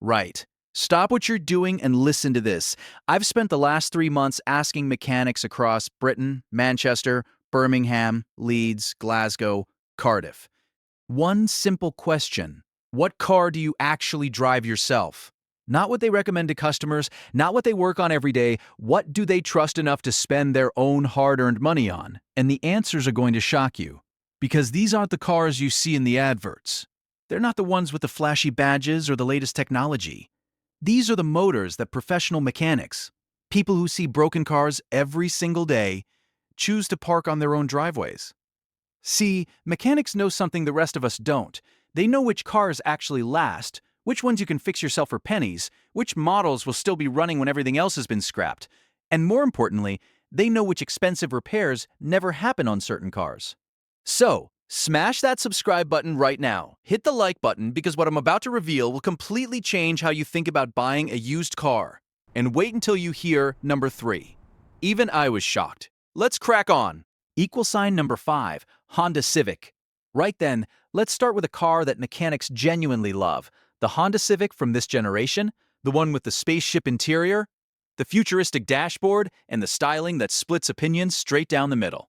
Right. Stop what you're doing and listen to this. I've spent the last 3 months asking mechanics across Britain, Manchester, Birmingham, Leeds, Glasgow, Cardiff. One simple question: what car do you actually drive yourself? Not what they recommend to customers, not what they work on every day. What do they trust enough to spend their own hard earned money on? And the answers are going to shock you. Because these aren't the cars you see in the adverts. They're not the ones with the flashy badges or the latest technology. These are the motors that professional mechanics, people who see broken cars every single day, choose to park on their own driveways. See, mechanics know something the rest of us don't. They know which cars actually last, which ones you can fix yourself for pennies, which models will still be running when everything else has been scrapped, and more importantly, they know which expensive repairs never happen on certain cars. So, smash that subscribe button right now. Hit the like button because what I'm about to reveal will completely change how you think about buying a used car. And wait until you hear number 3. Even I was shocked. Let's crack on. Equal sign number 5, Honda Civic. Right then, let's start with a car that mechanics genuinely love. The Honda Civic from this generation, the one with the spaceship interior, the futuristic dashboard, and the styling that splits opinions straight down the middle.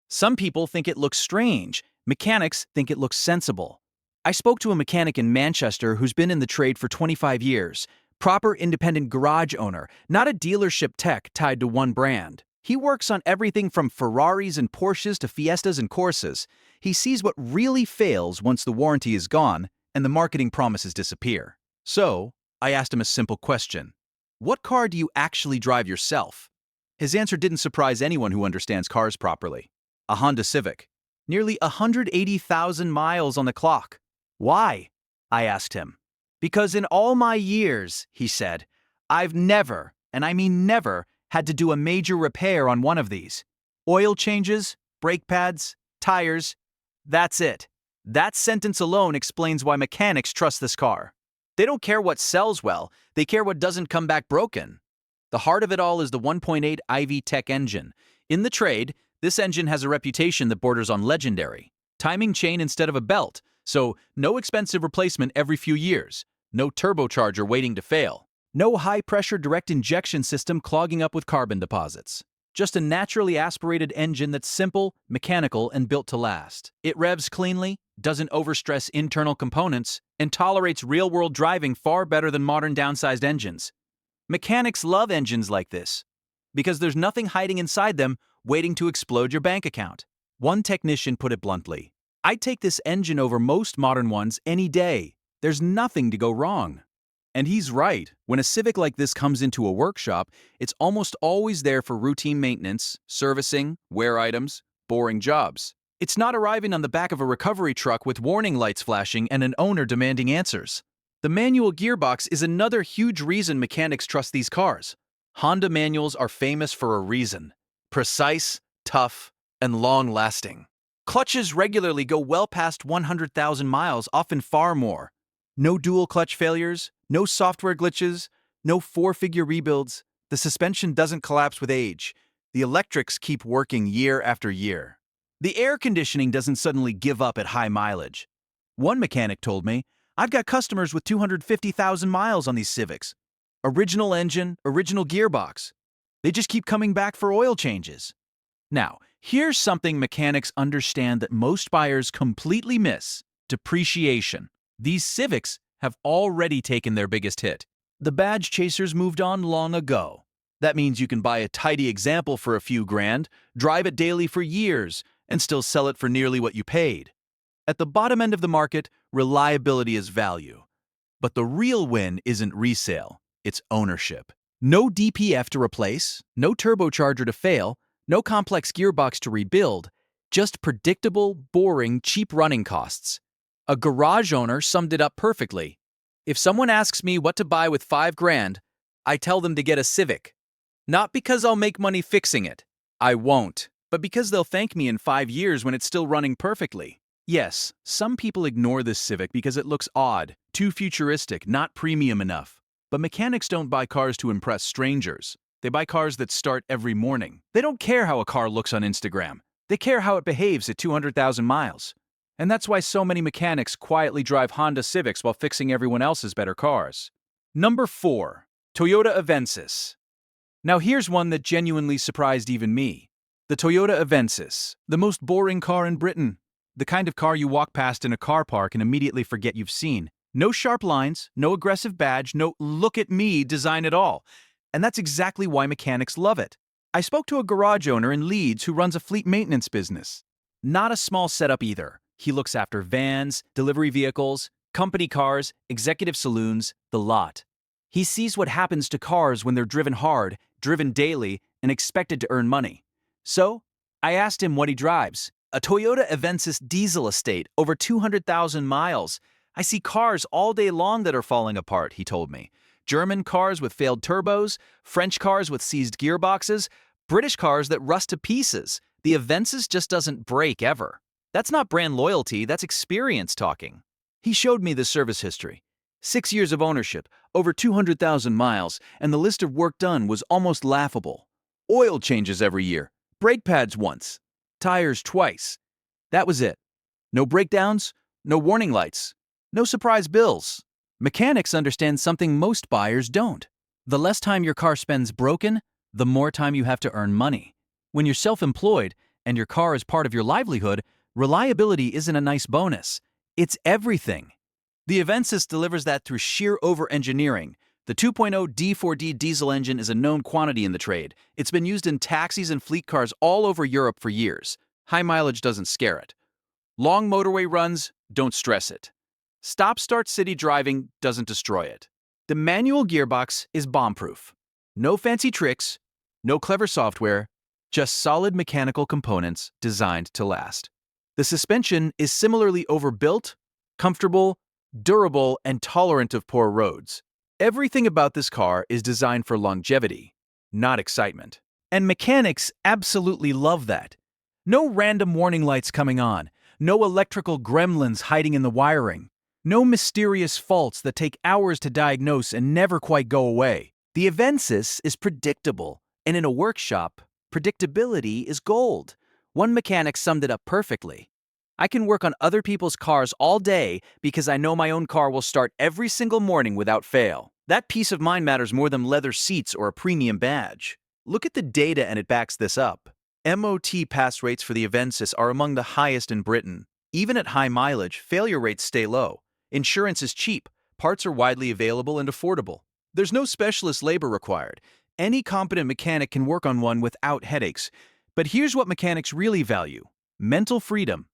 Some people think it looks strange. Mechanics think it looks sensible. I spoke to a mechanic in Manchester who's been in the trade for 25 years. Proper independent garage owner, not a dealership tech tied to one brand. He works on everything from Ferraris and Porsches to Fiestas and Corsas. He sees what really fails once the warranty is gone and the marketing promises disappear. So, I asked him a simple question. What car do you actually drive yourself? His answer didn't surprise anyone who understands cars properly. A Honda Civic. Nearly 180,000 miles on the clock. Why? I asked him. Because in all my years, he said, I've never, and I mean never, had to do a major repair on one of these. Oil changes, brake pads, tires. That's it. That sentence alone explains why mechanics trust this car. They don't care what sells well, they care what doesn't come back broken. The heart of it all is the 1.8 IV Tech engine. In the trade, this engine has a reputation that borders on legendary. Timing chain instead of a belt, so no expensive replacement every few years. No turbocharger waiting to fail. No high-pressure direct injection system clogging up with carbon deposits. Just a naturally aspirated engine that's simple, mechanical, and built to last. It revs cleanly, doesn't overstress internal components, and tolerates real-world driving far better than modern downsized engines. Mechanics love engines like this, because there's nothing hiding inside them waiting to explode your bank account. One technician put it bluntly, I'd take this engine over most modern ones any day. There's nothing to go wrong. And he's right. When a Civic like this comes into a workshop, it's almost always there for routine maintenance, servicing, wear items, boring jobs. It's not arriving on the back of a recovery truck with warning lights flashing and an owner demanding answers. The manual gearbox is another huge reason mechanics trust these cars. Honda manuals are famous for a reason. Precise, tough, and long-lasting. Clutches regularly go well past 100,000 miles, often far more. No dual clutch failures, no software glitches, no four-figure rebuilds. The suspension doesn't collapse with age. The electrics keep working year after year. The air conditioning doesn't suddenly give up at high mileage. One mechanic told me, I've got customers with 250,000 miles on these Civics. Original engine, original gearbox. They just keep coming back for oil changes. Now, here's something mechanics understand that most buyers completely miss: depreciation. These Civics have already taken their biggest hit. The badge chasers moved on long ago. That means you can buy a tidy example for a few grand, drive it daily for years, and still sell it for nearly what you paid. At the bottom end of the market, reliability is value. But the real win isn't resale, it's ownership. No DPF to replace, no turbocharger to fail, no complex gearbox to rebuild, just predictable, boring, cheap running costs. A garage owner summed it up perfectly. If someone asks me what to buy with 5 grand, I tell them to get a Civic. Not because I'll make money fixing it. I won't. But because they'll thank me in 5 years when it's still running perfectly. Yes, some people ignore this Civic because it looks odd, too futuristic, not premium enough. But mechanics don't buy cars to impress strangers. They buy cars that start every morning. They don't care how a car looks on Instagram. They care how it behaves at 200,000 miles. And that's why so many mechanics quietly drive Honda Civics while fixing everyone else's better cars. Number 4. Toyota Avensis. Now here's one that genuinely surprised even me. The Toyota Avensis, the most boring car in Britain. The kind of car you walk past in a car park and immediately forget you've seen. No sharp lines, no aggressive badge, no look at me design at all. And that's exactly why mechanics love it. I spoke to a garage owner in Leeds who runs a fleet maintenance business. Not a small setup either. He looks after vans, delivery vehicles, company cars, executive saloons, the lot. He sees what happens to cars when they're driven hard, driven daily, and expected to earn money. So, I asked him what he drives. A Toyota Avensis diesel estate, over 200,000 miles. I see cars all day long that are falling apart, he told me. German cars with failed turbos, French cars with seized gearboxes, British cars that rust to pieces. The Avensis just doesn't break ever. That's not brand loyalty, that's experience talking. He showed me the service history. 6 years of ownership, over 200,000 miles, and the list of work done was almost laughable. Oil changes every year, brake pads once, tires twice. That was it. No breakdowns, no warning lights, no surprise bills. Mechanics understand something most buyers don't. The less time your car spends broken, the more time you have to earn money. When you're self-employed and your car is part of your livelihood, reliability isn't a nice bonus. It's everything. The Avensis delivers that through sheer over-engineering. The 2.0 D4D diesel engine is a known quantity in the trade. It's been used in taxis and fleet cars all over Europe for years. High mileage doesn't scare it. Long motorway runs don't stress it. Stop-start city driving doesn't destroy it. The manual gearbox is bomb-proof. No fancy tricks, no clever software, just solid mechanical components designed to last. The suspension is similarly overbuilt, comfortable, durable, and tolerant of poor roads. Everything about this car is designed for longevity, not excitement. And mechanics absolutely love that. No random warning lights coming on, no electrical gremlins hiding in the wiring, no mysterious faults that take hours to diagnose and never quite go away. The Avensis is predictable, and in a workshop, predictability is gold. One mechanic summed it up perfectly. I can work on other people's cars all day because I know my own car will start every single morning without fail. That peace of mind matters more than leather seats or a premium badge. Look at the data and it backs this up. MOT pass rates for the Avensis are among the highest in Britain. Even at high mileage, failure rates stay low. Insurance is cheap, parts are widely available and affordable. There's no specialist labor required. Any competent mechanic can work on one without headaches. But here's what mechanics really value: mental freedom.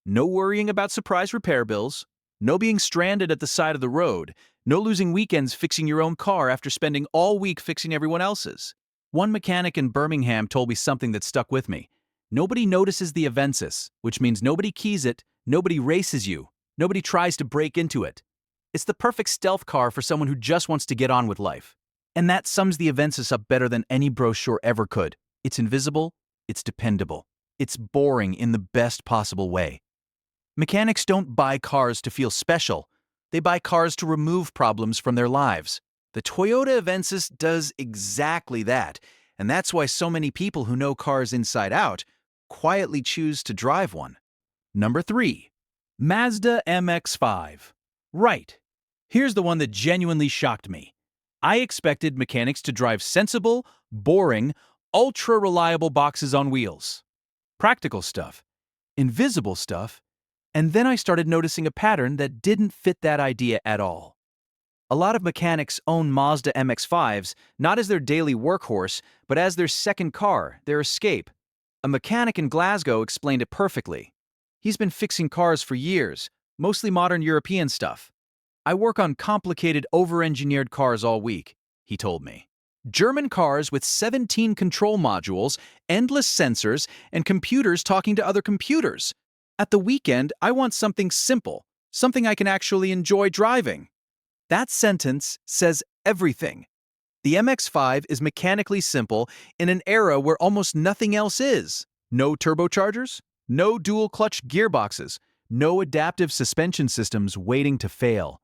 No worrying about surprise repair bills, no being stranded at the side of the road, no losing weekends fixing your own car after spending all week fixing everyone else's. One mechanic in Birmingham told me something that stuck with me. Nobody notices the Avensis, which means nobody keys it, nobody races you, nobody tries to break into it. It's the perfect stealth car for someone who just wants to get on with life. And that sums the Avensis up better than any brochure ever could. It's invisible, it's dependable, it's boring in the best possible way. Mechanics don't buy cars to feel special. They buy cars to remove problems from their lives. The Toyota Avensis does exactly that, and that's why so many people who know cars inside out quietly choose to drive one. Number 3. Mazda MX-5. Right. Here's the one that genuinely shocked me. I expected mechanics to drive sensible, boring, ultra-reliable boxes on wheels. Practical stuff. Invisible stuff. And then I started noticing a pattern that didn't fit that idea at all. A lot of mechanics own Mazda MX-5s not as their daily workhorse, but as their second car, their escape. A mechanic in Glasgow explained it perfectly. He's been fixing cars for years, mostly modern European stuff. I work on complicated, over-engineered cars all week, he told me. German cars with 17 control modules, endless sensors, and computers talking to other computers. At the weekend, I want something simple, something I can actually enjoy driving. That sentence says everything. The MX-5 is mechanically simple in an era where almost nothing else is. No turbochargers, no dual-clutch gearboxes, no adaptive suspension systems waiting to fail,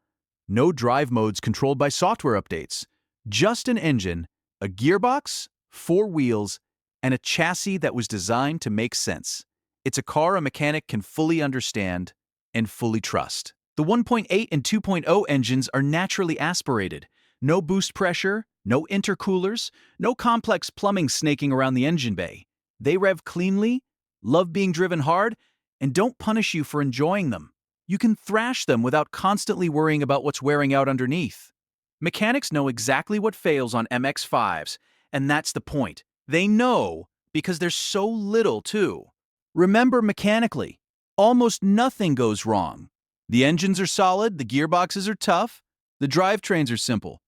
no drive modes controlled by software updates, just an engine, a gearbox, 4 wheels, and a chassis that was designed to make sense. It's a car a mechanic can fully understand and fully trust. The 1.8 and 2.0 engines are naturally aspirated. No boost pressure, no intercoolers, no complex plumbing snaking around the engine bay. They rev cleanly, love being driven hard, and don't punish you for enjoying them. You can thrash them without constantly worrying about what's wearing out underneath. Mechanics know exactly what fails on MX-5s, and that's the point. They know because there's so little, too. Remember, mechanically, almost nothing goes wrong. The engines are solid, the gearboxes are tough, the drivetrains are simple.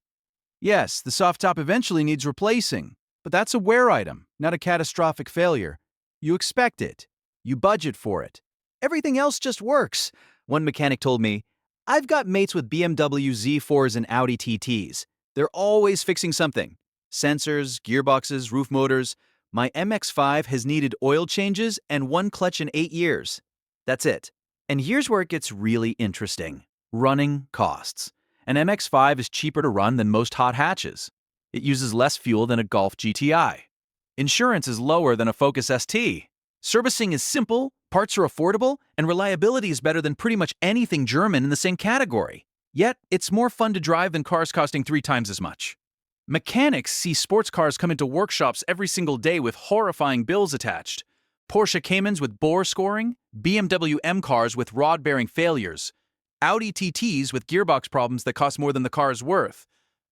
Yes, the soft top eventually needs replacing, but that's a wear item, not a catastrophic failure. You expect it. You budget for it. Everything else just works. One mechanic told me, I've got mates with BMW Z4s and Audi TTs. They're always fixing something. Sensors, gearboxes, roof motors. My MX-5 has needed oil changes and one clutch in 8 years. That's it. And here's where it gets really interesting. Running costs. An MX-5 is cheaper to run than most hot hatches. It uses less fuel than a Golf GTI. Insurance is lower than a Focus ST. Servicing is simple, parts are affordable, and reliability is better than pretty much anything German in the same category. Yet, it's more fun to drive than cars costing 3 times as much. Mechanics see sports cars come into workshops every single day with horrifying bills attached. Porsche Caymans with bore scoring, BMW M cars with rod-bearing failures, Audi TTs with gearbox problems that cost more than the car is worth.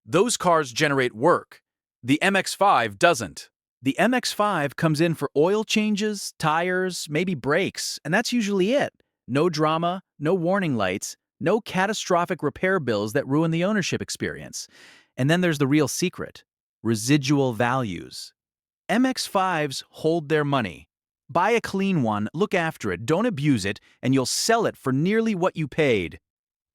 Those cars generate work. The MX-5 doesn't. The MX-5 comes in for oil changes, tires, maybe brakes, and that's usually it. No drama, no warning lights, no catastrophic repair bills that ruin the ownership experience. And then there's the real secret: residual values. MX-5s hold their money. Buy a clean one, look after it, don't abuse it, and you'll sell it for nearly what you paid.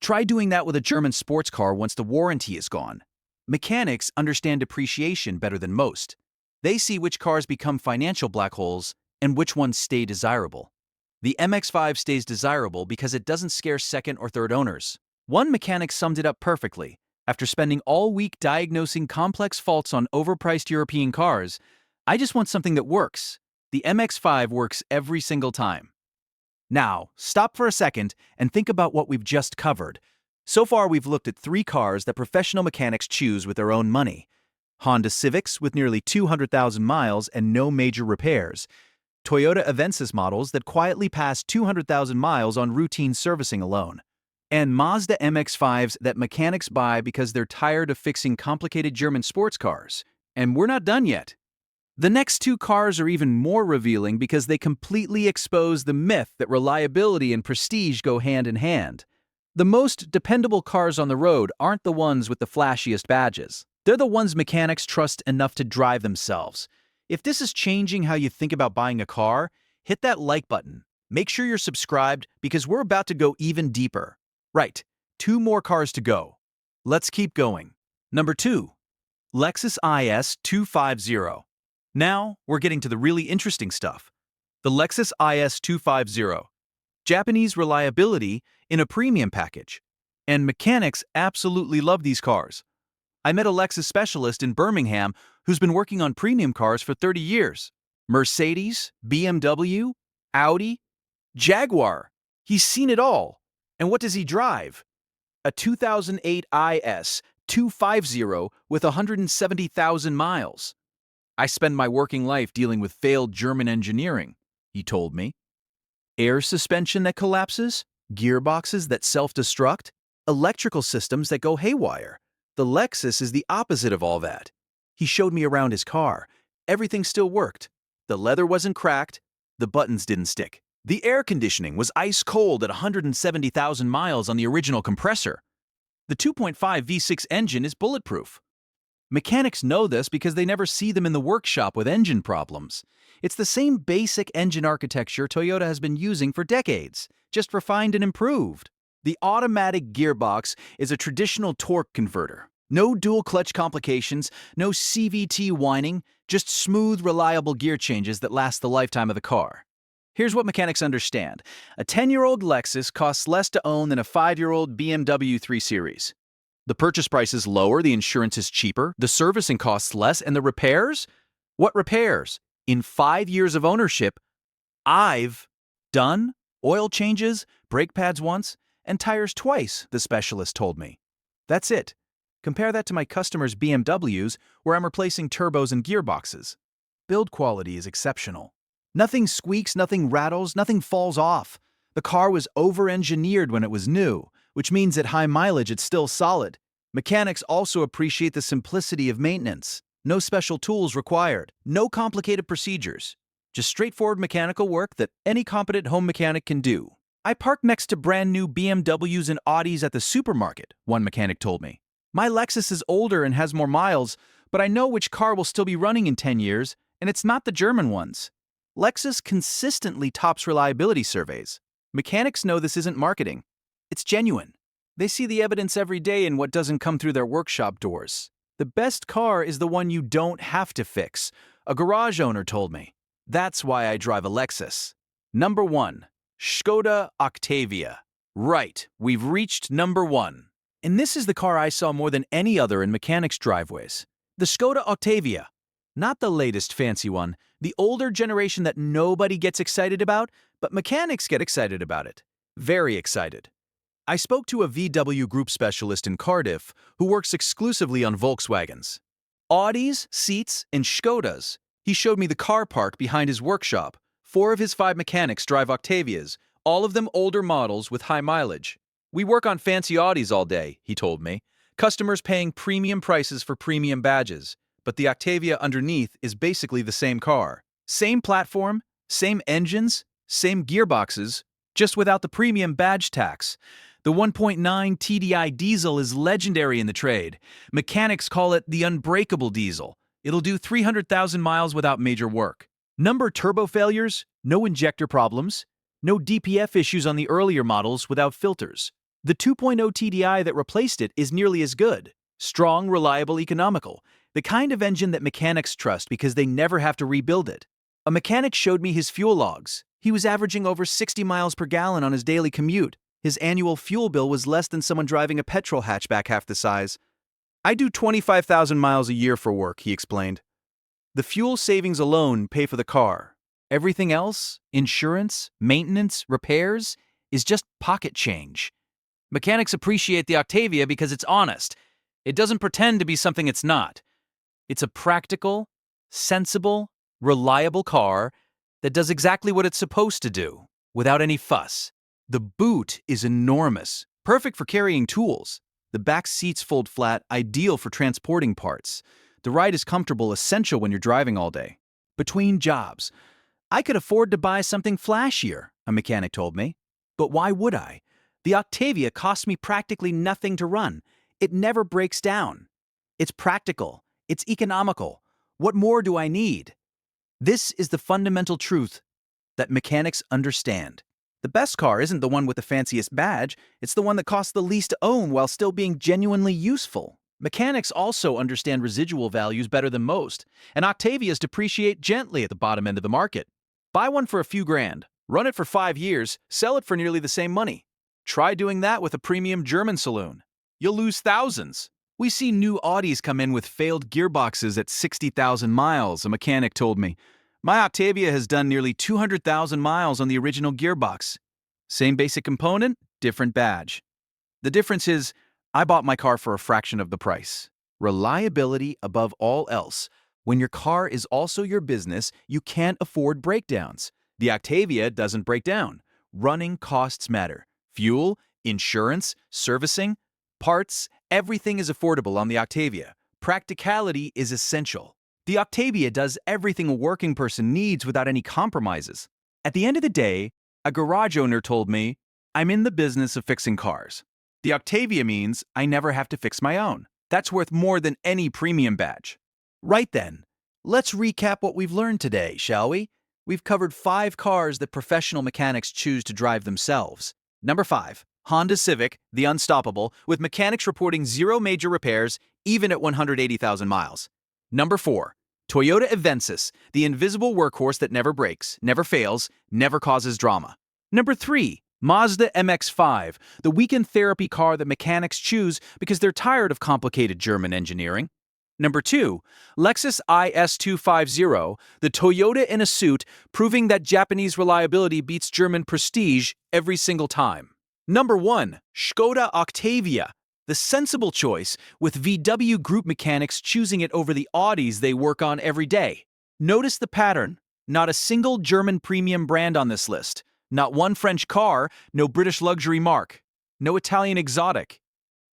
Try doing that with a German sports car once the warranty is gone. Mechanics understand depreciation better than most. They see which cars become financial black holes and which ones stay desirable. The MX-5 stays desirable because it doesn't scare second or third owners. One mechanic summed it up perfectly. After spending all week diagnosing complex faults on overpriced European cars, I just want something that works. The MX-5 works every single time. Now, stop for a second and think about what we've just covered. So far, we've looked at 3 cars that professional mechanics choose with their own money. Honda Civics with nearly 200,000 miles and no major repairs. Toyota Avensis models that quietly pass 200,000 miles on routine servicing alone. And Mazda MX-5s that mechanics buy because they're tired of fixing complicated German sports cars. And we're not done yet. The next 2 cars are even more revealing because they completely expose the myth that reliability and prestige go hand in hand. The most dependable cars on the road aren't the ones with the flashiest badges. They're the ones mechanics trust enough to drive themselves. If this is changing how you think about buying a car, hit that like button. Make sure you're subscribed because we're about to go even deeper. Right, 2 more cars to go. Let's keep going. Number 2, Lexus IS 250. Now, we're getting to the really interesting stuff. The Lexus IS 250. Japanese reliability in a premium package. And mechanics absolutely love these cars. I met a Lexus specialist in Birmingham who's been working on premium cars for 30 years. Mercedes, BMW, Audi, Jaguar. He's seen it all. And what does he drive? A 2008 IS 250 with 170,000 miles. I spend my working life dealing with failed German engineering, he told me. Air suspension that collapses, gearboxes that self-destruct, electrical systems that go haywire. The Lexus is the opposite of all that. He showed me around his car. Everything still worked. The leather wasn't cracked. The buttons didn't stick. The air conditioning was ice cold at 170,000 miles on the original compressor. The 2.5 V6 engine is bulletproof. Mechanics know this because they never see them in the workshop with engine problems. It's the same basic engine architecture Toyota has been using for decades, just refined and improved. The automatic gearbox is a traditional torque converter. No dual clutch complications, no CVT whining, just smooth, reliable gear changes that last the lifetime of the car. Here's what mechanics understand. A 10-year-old Lexus costs less to own than a 5-year-old BMW 3 Series. The purchase price is lower, the insurance is cheaper, the servicing costs less, and the repairs? What repairs? In 5 years of ownership, I've done oil changes, brake pads once, and tires twice, the specialist told me. That's it. Compare that to my customers' BMWs, where I'm replacing turbos and gearboxes. Build quality is exceptional. Nothing squeaks, nothing rattles, nothing falls off. The car was over-engineered when it was new, which means at high mileage it's still solid. Mechanics also appreciate the simplicity of maintenance. No special tools required, no complicated procedures. Just straightforward mechanical work that any competent home mechanic can do. I park next to brand new BMWs and Audis at the supermarket, one mechanic told me. My Lexus is older and has more miles, but I know which car will still be running in 10 years, and it's not the German ones. Lexus consistently tops reliability surveys. Mechanics know this isn't marketing. It's genuine. They see the evidence every day in what doesn't come through their workshop doors. The best car is the one you don't have to fix, a garage owner told me. That's why I drive a Lexus. Number 1. Škoda Octavia. Right, we've reached number 1. And this is the car I saw more than any other in mechanics' driveways. The Škoda Octavia. Not the latest fancy one, the older generation that nobody gets excited about, but mechanics get excited about it. Very excited. I spoke to a VW Group specialist in Cardiff who works exclusively on Volkswagens. Audis, Seats, and Škodas. He showed me the car park behind his workshop. 4 of his 5 mechanics drive Octavias, all of them older models with high mileage. We work on fancy Audis all day, he told me. Customers paying premium prices for premium badges. But the Octavia underneath is basically the same car. Same platform, same engines, same gearboxes, just without the premium badge tax. The 1.9 TDI diesel is legendary in the trade. Mechanics call it the unbreakable diesel. It'll do 300,000 miles without major work. Number turbo failures, no injector problems, no DPF issues on the earlier models without filters. The 2.0 TDI that replaced it is nearly as good. Strong, reliable, economical. The kind of engine that mechanics trust because they never have to rebuild it. A mechanic showed me his fuel logs. He was averaging over 60 miles per gallon on his daily commute. His annual fuel bill was less than someone driving a petrol hatchback half the size. I do 25,000 miles a year for work, he explained. The fuel savings alone pay for the car. Everything else, insurance, maintenance, repairs, is just pocket change. Mechanics appreciate the Octavia because it's honest. It doesn't pretend to be something it's not. It's a practical, sensible, reliable car that does exactly what it's supposed to do, without any fuss. The boot is enormous, perfect for carrying tools. The back seats fold flat, ideal for transporting parts. The ride is comfortable, essential when you're driving all day. Between jobs, I could afford to buy something flashier, a mechanic told me. But why would I? The Octavia costs me practically nothing to run. It never breaks down. It's practical. It's economical. What more do I need? This is the fundamental truth that mechanics understand. The best car isn't the one with the fanciest badge, it's the one that costs the least to own while still being genuinely useful. Mechanics also understand residual values better than most, and Octavias depreciate gently at the bottom end of the market. Buy one for a few grand, run it for 5 years, sell it for nearly the same money. Try doing that with a premium German saloon. You'll lose thousands. We see new Audis come in with failed gearboxes at 60,000 miles, a mechanic told me. My Octavia has done nearly 200,000 miles on the original gearbox. Same basic component, different badge. The difference is, I bought my car for a fraction of the price. Reliability above all else. When your car is also your business, you can't afford breakdowns. The Octavia doesn't break down. Running costs matter. Fuel, insurance, servicing, parts, everything is affordable on the Octavia. Practicality is essential. The Octavia does everything a working person needs without any compromises. At the end of the day, a garage owner told me, I'm in the business of fixing cars. The Octavia means I never have to fix my own. That's worth more than any premium badge. Right then, let's recap what we've learned today, shall we? We've covered 5 cars that professional mechanics choose to drive themselves. Number 5, Honda Civic, the Unstoppable, with mechanics reporting 0 major repairs, even at 180,000 miles. Number 4, Toyota Avensis, the invisible workhorse that never breaks, never fails, never causes drama. Number 3, Mazda MX-5, the weekend therapy car that mechanics choose because they're tired of complicated German engineering. Number 2, Lexus IS250, the Toyota in a suit, proving that Japanese reliability beats German prestige every single time. Number 1. Škoda Octavia, the sensible choice, with VW Group mechanics choosing it over the Audis they work on every day. Notice the pattern. Not a single German premium brand on this list. Not one French car, no British luxury marque, no Italian exotic.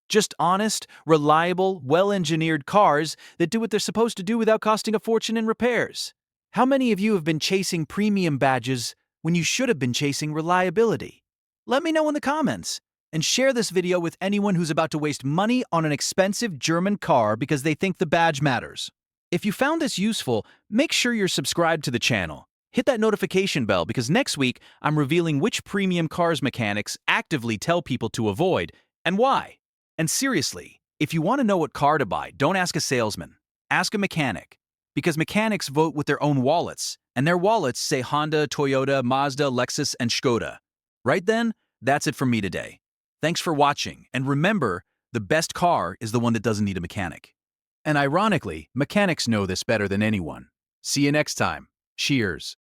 Just honest, reliable, well-engineered cars that do what they're supposed to do without costing a fortune in repairs. How many of you have been chasing premium badges when you should have been chasing reliability? Let me know in the comments, and share this video with anyone who's about to waste money on an expensive German car because they think the badge matters. If you found this useful, make sure you're subscribed to the channel. Hit that notification bell because next week I'm revealing which premium cars mechanics actively tell people to avoid and why. And seriously, if you want to know what car to buy, don't ask a salesman. Ask a mechanic. Because mechanics vote with their own wallets, and their wallets say Honda, Toyota, Mazda, Lexus, and Škoda. Right then, that's it from me today. Thanks for watching, and remember, the best car is the one that doesn't need a mechanic. And ironically, mechanics know this better than anyone. See you next time. Cheers.